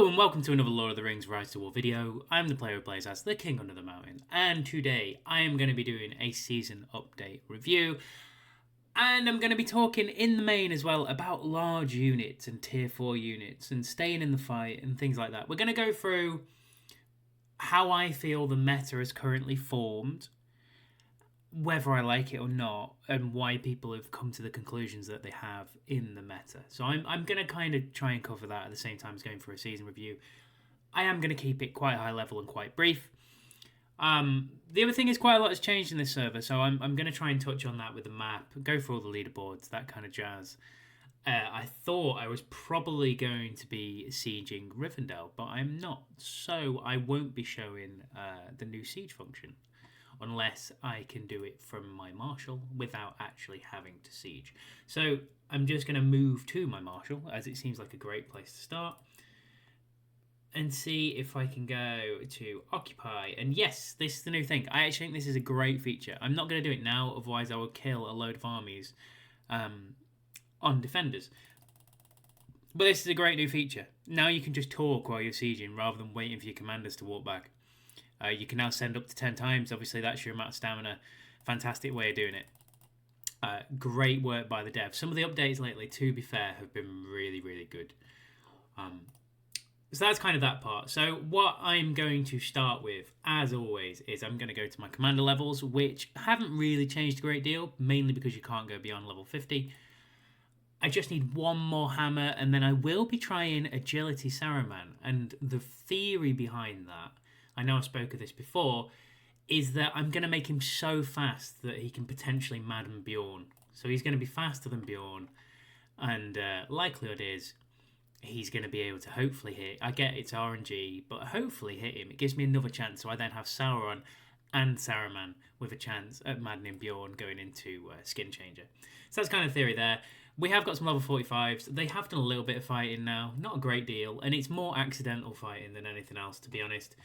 and welcome to another Lord of the Rings Rise to War video. I'm the player who plays as the King Under the Mountain, and today I am going to be doing a season update review, and I'm going to be talking in the main as well about large units and tier 4 units and staying in the fight and things like that. We're going to go through how I feel the meta is currently formed, whether I like it or not, and why people have come to the conclusions that they have in the meta. So I'm going to kind of try and cover that at the same time as going for a season review. I am going to keep it quite high level and quite brief. The other thing is quite a lot has changed in this server, so I'm going to try and touch on that with the map, go through all the leaderboards, that kind of jazz. I thought I was probably going to be sieging Rivendell, but I'm not, so I won't be showing the new siege function unless I can do it from my marshal without actually having to siege. So I'm just going to move to my marshal, as it seems like a great place to start, and see if I can go to occupy. And yes, this is the new thing. I actually think this is a great feature. I'm not going to do it now, otherwise I will kill a load of armies on defenders. But this is a great new feature. Now you can just talk while you're sieging rather than waiting for your commanders to walk back. You can now send up to 10 times. Obviously, that's your amount of stamina. Fantastic way of doing it. Great work by the dev. Some of the updates lately, to be fair, have been really, really good. So that's kind of that part. So what I'm going to start with, as always, is I'm going to go to my commander levels, which haven't really changed a great deal, mainly because you can't go beyond level 50. I just need one more hammer, and then I will be trying Agility Saruman. And the theory behind that, I know I've spoken of this before, is that I'm going to make him so fast that he can potentially madden Bjorn. So he's going to be faster than Bjorn, and likelihood is he's going to be able to hopefully hit. I get it's RNG, but hopefully hit him. It gives me another chance, so I then have Sauron and Saruman with a chance at maddening Bjorn going into Skin Changer. So that's kind of theory there. We have got some level 45s. They have done a little bit of fighting now, not a great deal, and it's more accidental fighting than anything else, to be honest.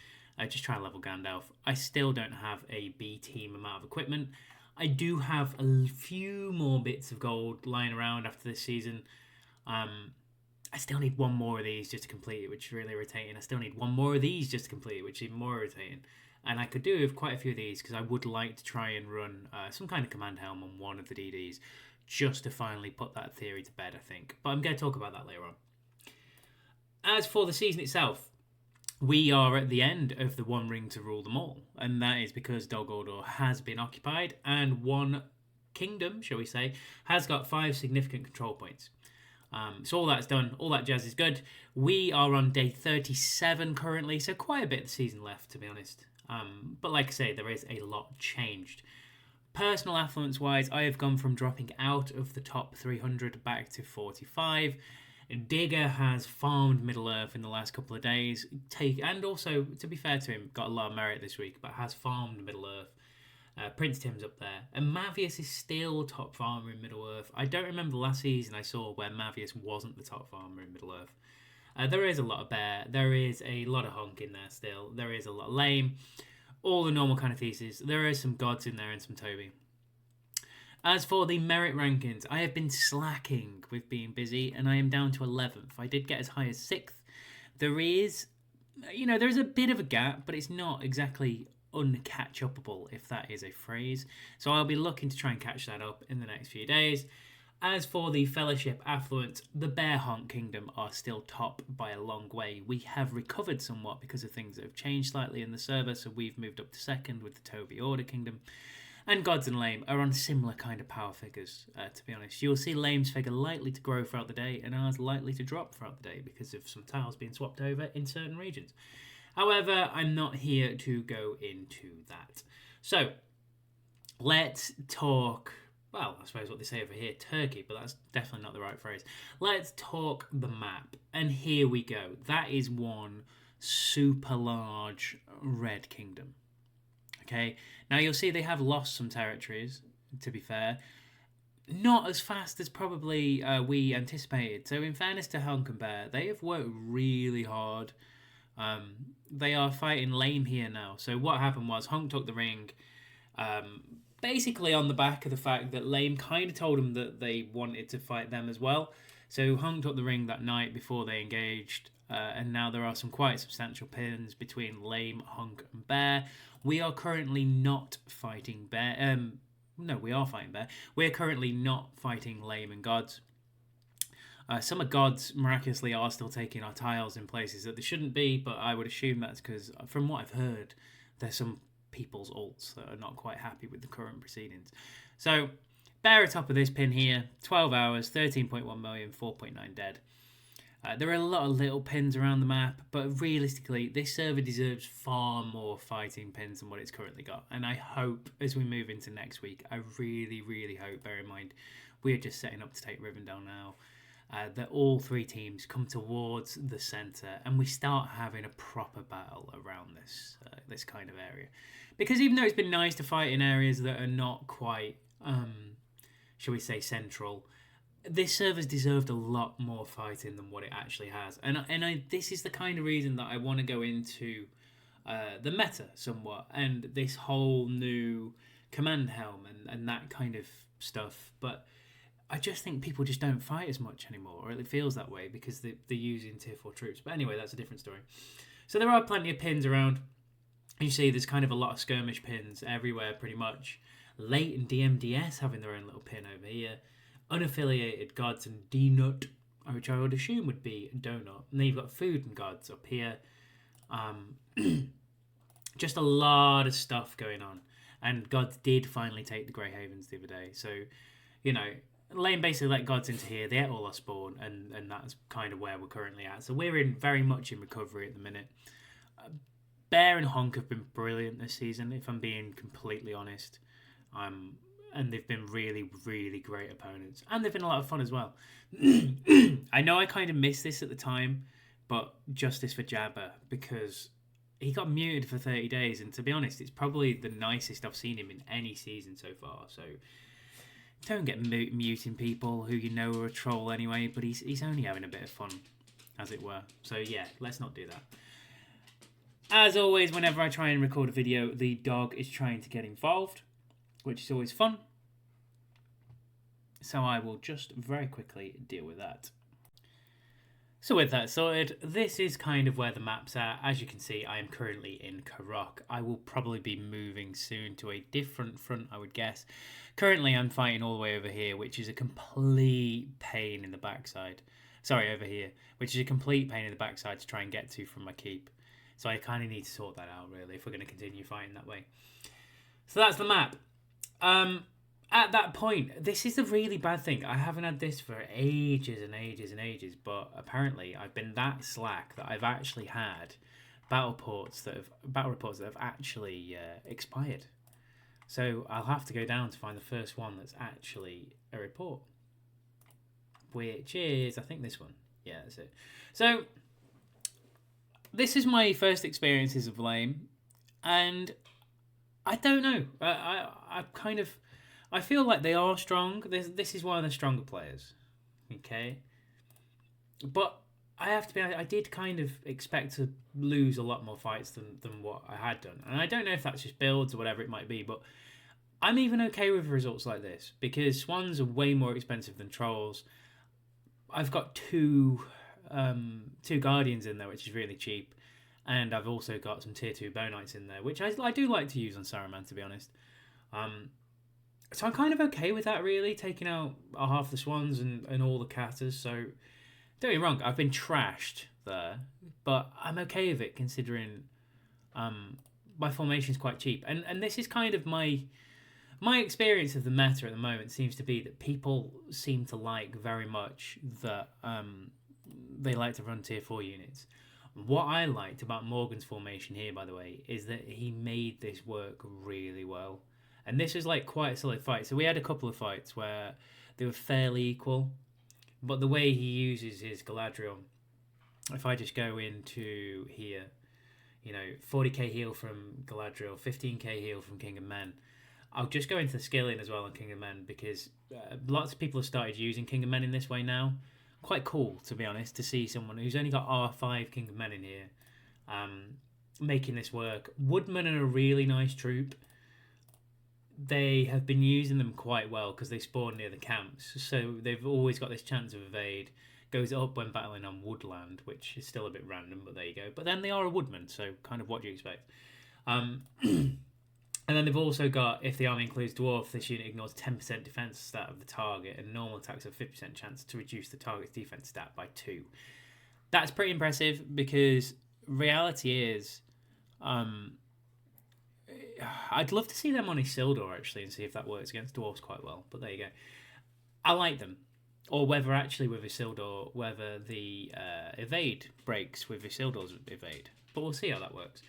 Just try and level Gandalf. I still don't have a B-team amount of equipment. I do have a few more bits of gold lying around after this season. I still need one more of these just to complete it, which is really irritating. I still need one more of these just to complete it, which is even more irritating. And I could do with quite a few of these because I would like to try and run some kind of command helm on one of the DDs just to finally put that theory to bed, I think. But I'm going to talk about that later on. As for the season itself, we are at the end of the One Ring to rule them all, and that is because Dol Guldur has been occupied, and one kingdom, shall we say, has got 5 significant control points. So all that's done, all that jazz is good. We are on day 37 currently, so quite a bit of the season left, to be honest. But like I say, there is a lot changed. Personal affluence-wise, I have gone from dropping out of the top 300 back to 45. Digger has farmed Middle-earth in the last couple of days, and also, to be fair to him, got a lot of merit this week, but has farmed Middle-earth. Prince Tim's up there, and Mavius is still top farmer in Middle-earth. I don't remember the last season I saw where Mavius wasn't the top farmer in Middle-earth. There is a lot of bear, there is a lot of honk in there still, there is a lot of lame, all the normal kind of theses. There is some gods in there and some Toby. As for the merit rankings, I have been slacking with being busy, and I am down to 11th. I did get as high as 6th. There is a bit of a gap, but it's not exactly uncatch-upable, if that is a phrase. So I'll be looking to try and catch that up in the next few days. As for the Fellowship Affluence, the Bear Honk Kingdom are still top by a long way. We have recovered somewhat because of things that have changed slightly in the server, so we've moved up to 2nd with the Toby Order Kingdom. And Gods and Lame are on similar kind of power figures, to be honest. You'll see Lame's figure likely to grow throughout the day and ours likely to drop throughout the day because of some tiles being swapped over in certain regions. However, I'm not here to go into that. So, let's talk, well, I suppose what they say over here, Turkey, but that's definitely not the right phrase. Let's talk the map. And here we go. That is one super large red kingdom. Okay, now you'll see they have lost some territories, to be fair. Not as fast as probably we anticipated. So in fairness to Honk and Bear, they have worked really hard. They are fighting lame here now. So what happened was Honk took the ring, basically on the back of the fact that Lame kind of told him that they wanted to fight them as well. So Honk took the ring that night before they engaged. and now there are some quite substantial pins between Lame, Hunk, and Bear. We are currently not fighting Bear. No, we are fighting Bear. We're currently not fighting Lame and Gods. Some of Gods miraculously are still taking our tiles in places that they shouldn't be, but I would assume that's because, from what I've heard, there's some people's alts that are not quite happy with the current proceedings. So, Bear atop of this pin here, 12 hours, 13.1 million, 4.9 dead. There are a lot of little pins around the map, but realistically, this server deserves far more fighting pins than what it's currently got. And I hope, as we move into next week, I really, really hope, bear in mind, we're just setting up to take Rivendell now, that all three teams come towards the centre and we start having a proper battle around this kind of area. Because even though it's been nice to fight in areas that are not quite, shall we say, central, this server's deserved a lot more fighting than what it actually has. And this is the kind of reason that I want to go into the meta somewhat and this whole new command helm and that kind of stuff. But I just think people just don't fight as much anymore, or it feels that way because they're using tier 4 troops. But anyway, that's a different story. So there are plenty of pins around. You see there's kind of a lot of skirmish pins everywhere pretty much. Late and DMDS having their own little pin over here. Unaffiliated Gods and D-Nut, which I would assume would be Donut. And then you've got Food and Gods up here. Just a lot of stuff going on. And Gods did finally take the Grey Havens the other day. So, you know, Lane basically let Gods into here. They ate all our spawn. And that's kind of where we're currently at. So we're very much in recovery at the minute. Bear and Honk have been brilliant this season, if I'm being completely honest. And they've been really, really great opponents. And they've been a lot of fun as well. I know I kind of missed this at the time, but justice for Jabba, because he got muted for 30 days. And to be honest, it's probably the nicest I've seen him in any season so far. So don't get muting people who you know are a troll anyway, but he's only having a bit of fun, as it were. So yeah, let's not do that. As always, whenever I try and record a video, the dog is trying to get involved, which is always fun. So I will just very quickly deal with that. So with that sorted, this is kind of where the map's at. As you can see, I am currently in Karok. I will probably be moving soon to a different front, I would guess. Currently, I'm fighting all the way over here, which is a complete pain in the backside. Sorry, over here, which is a complete pain in the backside to try and get to from my keep. So I kind of need to sort that out, really, if we're going to continue fighting that way. So that's the map. At that point, this is a really bad thing. I haven't had this for ages and ages and ages, but apparently I've been that slack that I've actually had battle reports that have actually expired. So I'll have to go down to find the first one that's actually a report, which is, I think, this one. Yeah, that's it. So this is my first experiences of Lame, and I don't know. I feel like they are strong. This is one of the stronger players, okay? But I have to be honest, I did kind of expect to lose a lot more fights than what I had done. And I don't know if that's just builds or whatever it might be, but I'm even okay with results like this because Swans are way more expensive than Trolls. I've got two Guardians in there, which is really cheap. And I've also got some tier 2 Bow Knights in there, which I do like to use on Saruman, to be honest. So I'm kind of okay with that, really, taking out half the Swans and all the Catters. So don't get me wrong, I've been trashed there, but I'm okay with it considering my formation's quite cheap. And this is kind of my experience of the meta at the moment seems to be that people seem to like very much that they like to run tier 4 units. What I liked about Morgan's formation here, by the way, is that he made this work really well. And this was like quite a solid fight. So we had a couple of fights where they were fairly equal. But the way he uses his Galadriel, if I just go into here, 40k heal from Galadriel, 15k heal from King of Men. I'll just go into the skilling as well on King of Men because lots of people have started using King of Men in this way now. Quite cool, to be honest, to see someone who's only got R5 King of Men in here making this work. Woodmen are a really nice troop. They have been using them quite well because they spawn near the camps. So they've always got this chance of evade. goes up when battling on woodland, which is still a bit random, but there you go. But then they are a woodman, so kind of what do you expect? And then they've also got, if the army includes dwarf, this unit ignores 10% defense stat of the target, and normal attacks have 50% chance to reduce the target's defense stat by 2. That's pretty impressive, because reality is, I'd love to see them on Isildur, actually, and see if that works against dwarves quite well. But there you go. I like them. Or whether actually with Isildur, whether the evade breaks with Isildur's evade. But we'll see how that works.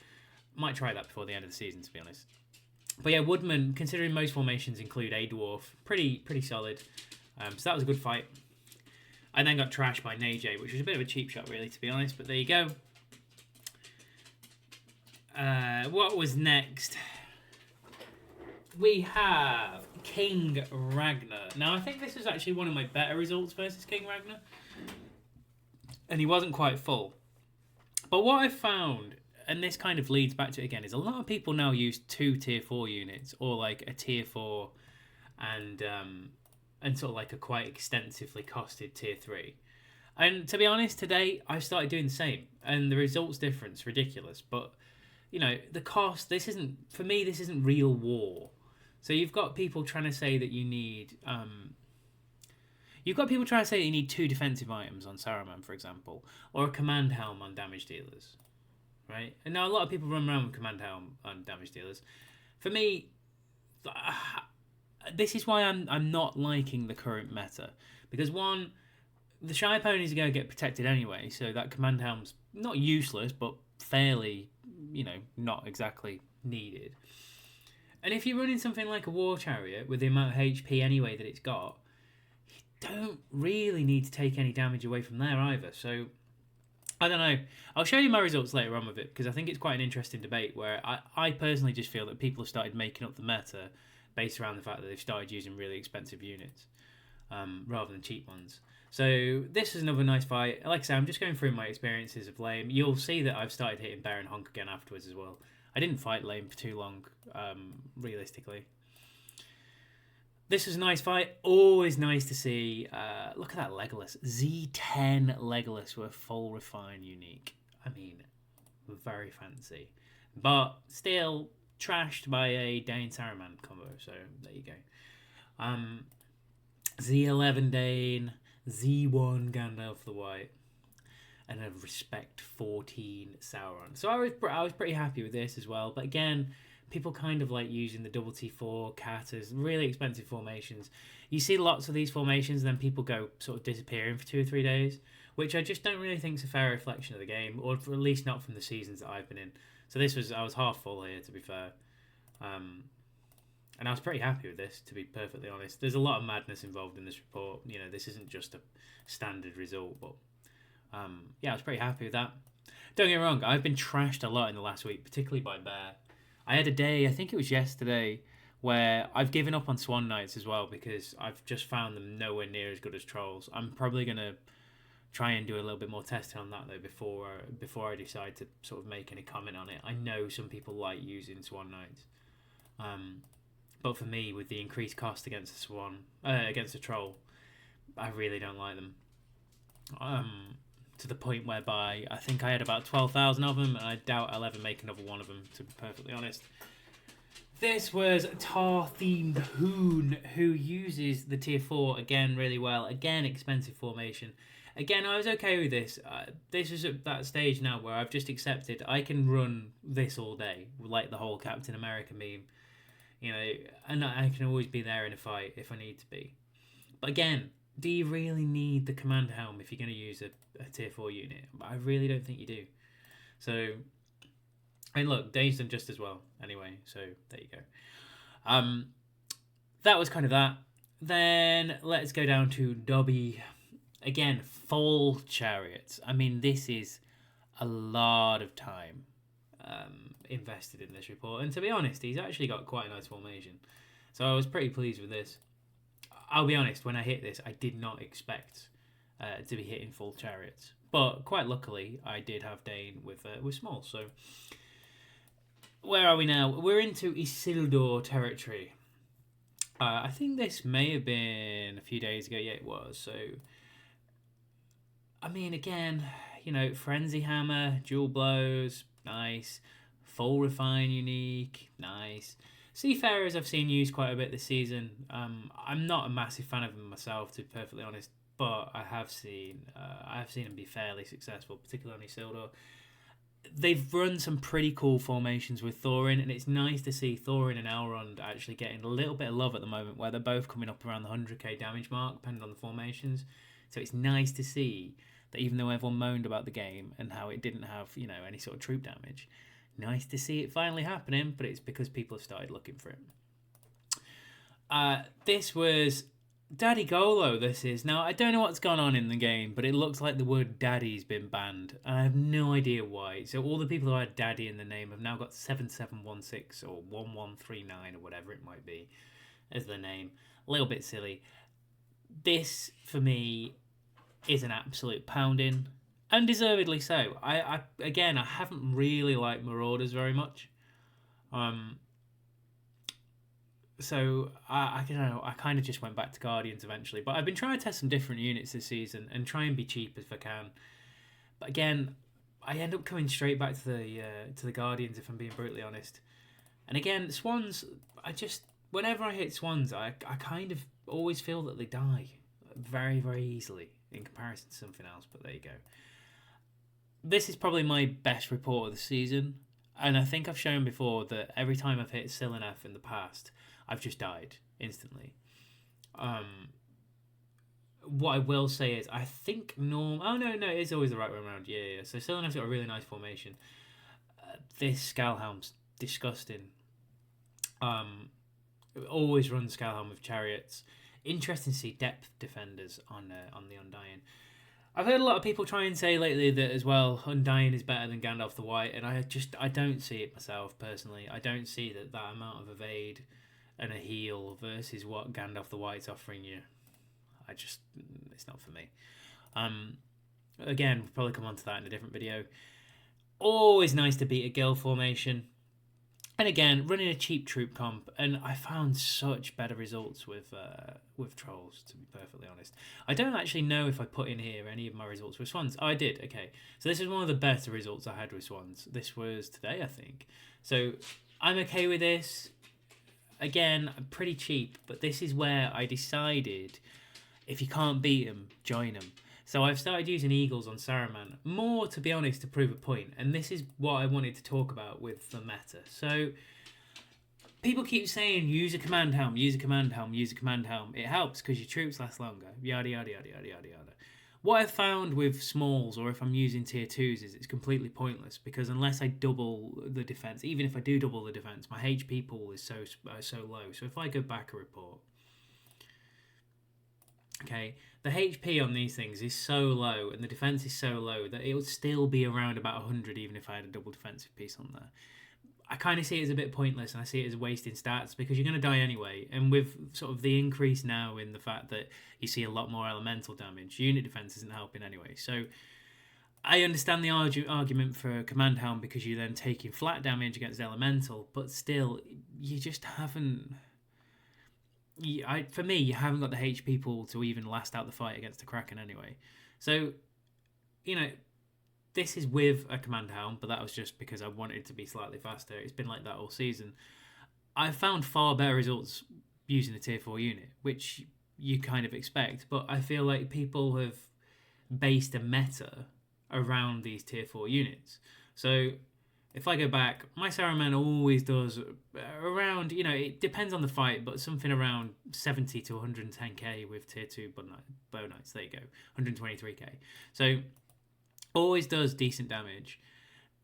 Might try that before the end of the season, to be honest. But yeah, Woodman, considering most formations include a dwarf, pretty solid. So that was a good fight. I then got trashed by Najay, which was a bit of a cheap shot, really, to be honest. But there you go. What was next? We have King Ragnar. Now, I think this was actually one of my better results versus King Ragnar. And he wasn't quite full. But what I found, and this kind of leads back to it again, is a lot of people now use 2 tier 4 units, or like a tier 4 and sort of like a quite extensively costed tier 3. And to be honest, today I've started doing the same, and the results difference ridiculous. But you know, the cost, this isn't real war. So you've got people trying to say that you need 2 defensive items on Saruman, for example, or a command helm on damage dealers, right? And now a lot of people run around with command helm on damage dealers. For me, this is why I'm not liking the current meta, because one, the shy ponies are going to get protected anyway, so that command helm's not useless, but fairly, not exactly needed. And if you're running something like a war chariot with the amount of HP anyway that it's got, you don't really need to take any damage away from there either. So, I don't know. I'll show you my results later on with it, because I think it's quite an interesting debate where I personally just feel that people have started making up the meta based around the fact that they've started using really expensive units rather than cheap ones. So this is another nice fight. Like I say, I'm just going through my experiences of lame. You'll see that I've started hitting Baron Honk again afterwards as well. I didn't fight lame for too long, realistically. This was a nice fight. Always nice to see. Look at that Legolas. Z10 Legolas with full refine unique. I mean, very fancy. But still trashed by a Dane Saruman combo. So there you go. Z11 Dane. Z1 Gandalf the White, and a Respect 14 Sauron. So I was pretty happy with this as well. But again, people kind of like using the double T4 cat as really expensive formations. You see lots of these formations, and then people go sort of disappearing for 2 or 3 days, which I just don't really think is a fair reflection of the game, or at least not from the seasons that I've been in. So I was half full here, to be fair. And I was pretty happy with this, to be perfectly honest. There's a lot of madness involved in this report. This isn't just a standard result, but yeah, I was pretty happy with that. Don't get me wrong, I've been trashed a lot in the last week, particularly by Bear. I had a day, I think it was yesterday, where I've given up on Swan Knights as well, because I've just found them nowhere near as good as Trolls. I'm probably going to try and do a little bit more testing on that, though, before I decide to sort of make any comment on it. I know some people like using Swan Knights. But for me, with the increased cost against a troll, I really don't like them. To the point whereby I think I had about 12,000 of them, and I doubt I'll ever make another one of them, to be perfectly honest. This was Tar-themed Hoon, who uses the tier 4 again really well. Again, expensive formation. Again, I was okay with this. This is at that stage now where I've just accepted I can run this all day, like the whole Captain America meme. And I can always be there in a fight if I need to be. But again, do you really need the command helm if you're going to use a tier 4 unit? I really don't think you do. So, look, Dane's done just as well anyway, so there you go. That was kind of that. Then let's go down to Dobby. Again, full chariots. I mean, this is a lot of time invested in this report, and to be honest, he's actually got quite a nice formation, so I was pretty pleased with this. I'll be honest, when I hit this, I did not expect to be hitting full chariots, but quite luckily I did have Dane with small. So where are we now? We're into Isildur territory. I think this may have been a few days ago. Yeah, it was. So I mean, again, Frenzy Hammer, Dual Blows, nice. Full Refine unique, nice. Seafarers I've seen used quite a bit this season. I'm not a massive fan of them myself, to be perfectly honest, but I have seen them be fairly successful, particularly on Isildur. They've run some pretty cool formations with Thorin, and it's nice to see Thorin and Elrond actually getting a little bit of love at the moment, where they're both coming up around the 100k damage mark, depending on the formations. So it's nice to see that even though everyone moaned about the game and how it didn't have, any sort of troop damage, nice to see it finally happening, but it's because people have started looking for it. This was Daddy Golo, this is. Now, I don't know what's gone on in the game, but it looks like the word daddy's been banned. I have no idea why. So all the people who had daddy in the name have now got 7716 or 1139 or whatever it might be as their name. A little bit silly. This, for me, is an absolute pounding. Undeservedly so. I haven't really liked Marauders very much. So I don't know. I kind of just went back to Guardians eventually, but I've been trying to test some different units this season and try and be cheap if I can. But again, I end up coming straight back to the Guardians if I'm being brutally honest. And again, Swans. Whenever I hit Swans, I kind of always feel that they die very, very easily in comparison to something else. But there you go. This is probably my best report of the season, and I think I've shown before that every time I've hit Sillinef in the past, I've just died instantly. What I will say is, I think Norm. Oh no, it is always the right way around. Yeah. So Sillinef's got a really nice formation. This Scalhelm's disgusting. Always run Scalhelm with chariots. Interesting to see depth defenders on the Undying. I've heard a lot of people try and say lately that as well, Undying is better than Gandalf the White, and I don't see it myself personally. I don't see that amount of evade and a heal versus what Gandalf the White's offering you. It's not for me. Again, we'll probably come on to that in a different video. Always nice to beat a guild formation. And again, running a cheap troop comp, and I found such better results with trolls, to be perfectly honest. I don't actually know if I put in here any of my results with swans. Oh, I did, okay. So this is one of the better results I had with swans. This was today, I think. So I'm okay with this. Again, I'm pretty cheap, but this is where I decided if you can't beat them, join them. So I've started using Eagles on Saruman, more to be honest to prove a point, and this is what I wanted to talk about with the meta. So people keep saying use a command helm, use a command helm, use a command helm. It helps because your troops last longer, yada yada yada yada yada yada. What I've found with smalls, or if I'm using tier 2s, is it's completely pointless because unless I double the defense, even if I do double the defense, my HP pool is so low. So if I go back a report, okay, the HP on these things is so low and the defense is so low that it would still be around about 100 even if I had a double defensive piece on there. I kind of see it as a bit pointless, and I see it as wasting stats because you're going to die anyway. And with sort of the increase now in the fact that you see a lot more elemental damage, unit defense isn't helping anyway. So I understand the argument for command helm because you're then taking flat damage against elemental, but still, you just haven't. For me, you haven't got the HP pool to even last out the fight against the Kraken anyway. So, this is with a command helm, but that was just because I wanted it to be slightly faster. It's been like that all season. I've found far better results using a tier 4 unit, which you kind of expect, but I feel like people have based a meta around these tier 4 units. So if I go back, my Saruman always does around, it depends on the fight, but something around 70 to 110k with tier 2 bow knights. There you go, 123k. So always does decent damage.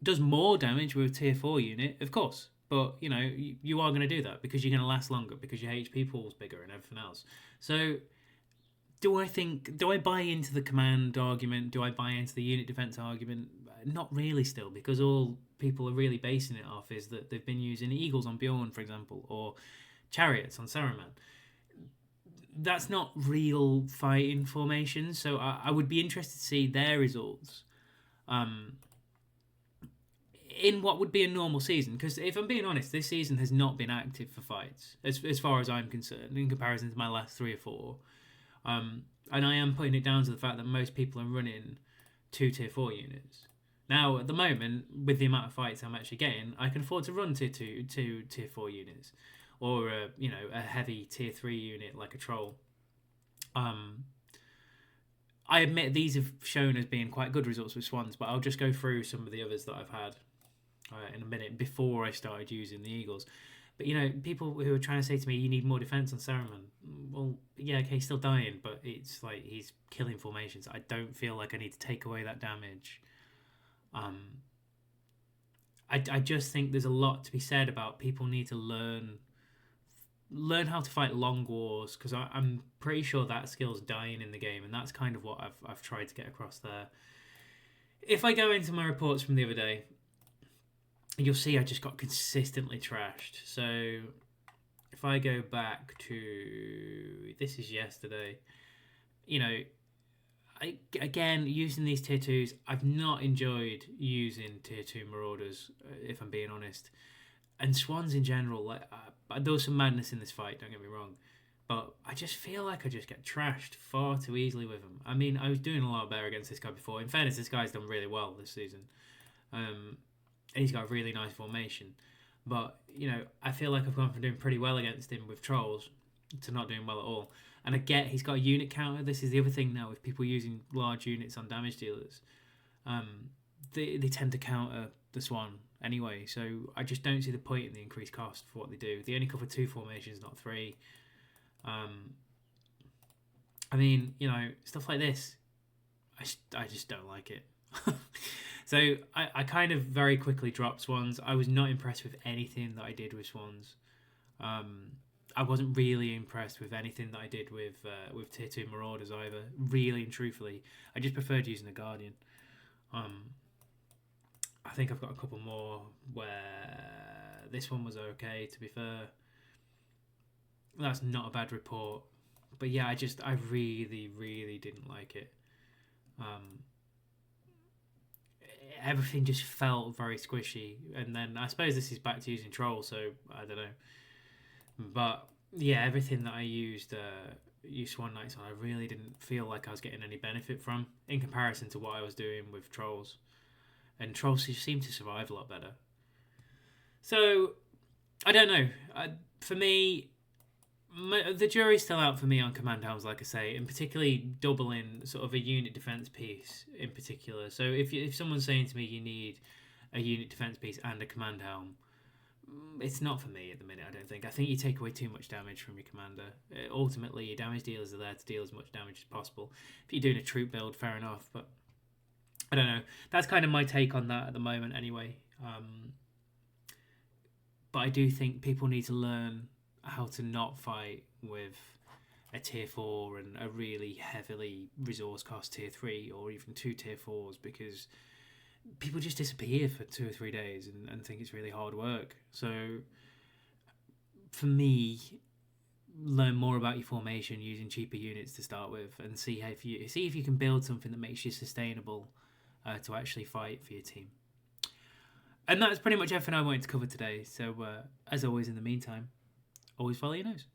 Does more damage with a tier 4 unit, of course. But, you are going to do that because you're going to last longer because your HP pool's bigger and everything else. So, do I buy into the command argument? Do I buy into the unit defense argument? Not really still, because all people are really basing it off is that they've been using Eagles on Bjorn, for example, or Chariots on Saruman. That's not real fighting formations, so I would be interested to see their results in what would be a normal season, because if I'm being honest, this season has not been active for fights as far as I'm concerned in comparison to my last 3 or 4, and I am putting it down to the fact that most people are running 2 tier 4 units. Now, at the moment, with the amount of fights I'm actually getting, I can afford to run tier 2 tier 4 units, or a heavy tier 3 unit like a troll. I admit these have shown as being quite good results with swans, but I'll just go through some of the others that I've had in a minute before I started using the eagles. But people who are trying to say to me, you need more defense on Saruman. Well, yeah, okay, he's still dying, but it's like he's killing formations. I don't feel like I need to take away that damage. I just think there's a lot to be said about people need to learn how to fight long wars, because I'm pretty sure that skill's dying in the game, and that's kind of what I've tried to get across there. If I go into my reports from the other day, you'll see I just got consistently trashed. So if I go back to, this is yesterday, again, using these tier 2s, I've not enjoyed using tier 2 Marauders, if I'm being honest. And swans in general, there was some madness in this fight, don't get me wrong, but I just feel like I just get trashed far too easily with them. I mean, I was doing a lot better against this guy before. In fairness, this guy's done really well this season. And he's got a really nice formation. But, I feel like I've gone from doing pretty well against him with trolls to not doing well at all. And I get he's got a unit counter. This is the other thing now with people using large units on damage dealers. They tend to counter the swan anyway, so I just don't see the point in the increased cost for what they do. They only cover 2 formations, not 3. I mean, stuff like this, I just don't like it. So I kind of very quickly dropped swans. I was not impressed with anything that I did with swans. I wasn't really impressed with anything that I did with tier 2 Marauders either, really and truthfully. I just preferred using a Guardian. I think I've got a couple more where this one was okay, to be fair. That's not a bad report. But yeah, I really, really didn't like it. Everything just felt very squishy. And then I suppose this is back to using troll, so I don't know. But yeah, everything that I used Swan Knights on, I really didn't feel like I was getting any benefit from in comparison to what I was doing with trolls. And trolls seem to survive a lot better. So, I don't know. For me, the jury's still out for me on command helms, like I say, and particularly doubling sort of a unit defense piece in particular. So if someone's saying to me you need a unit defense piece and a command helm, it's not for me at the minute, I don't think. I think you take away too much damage from your commander. Ultimately, your damage dealers are there to deal as much damage as possible. If you're doing a troop build, fair enough, but I don't know. That's kind of my take on that at the moment anyway. But I do think people need to learn how to not fight with a tier 4 and a really heavily resource cost tier 3 or even 2 tier 4s, because people just disappear for 2 or 3 days and think it's really hard work. So for me, learn more about your formation using cheaper units to start with, and see if you can build something that makes you sustainable to actually fight for your team. And that's pretty much everything I wanted to cover today. So as always, in the meantime, always follow your nose.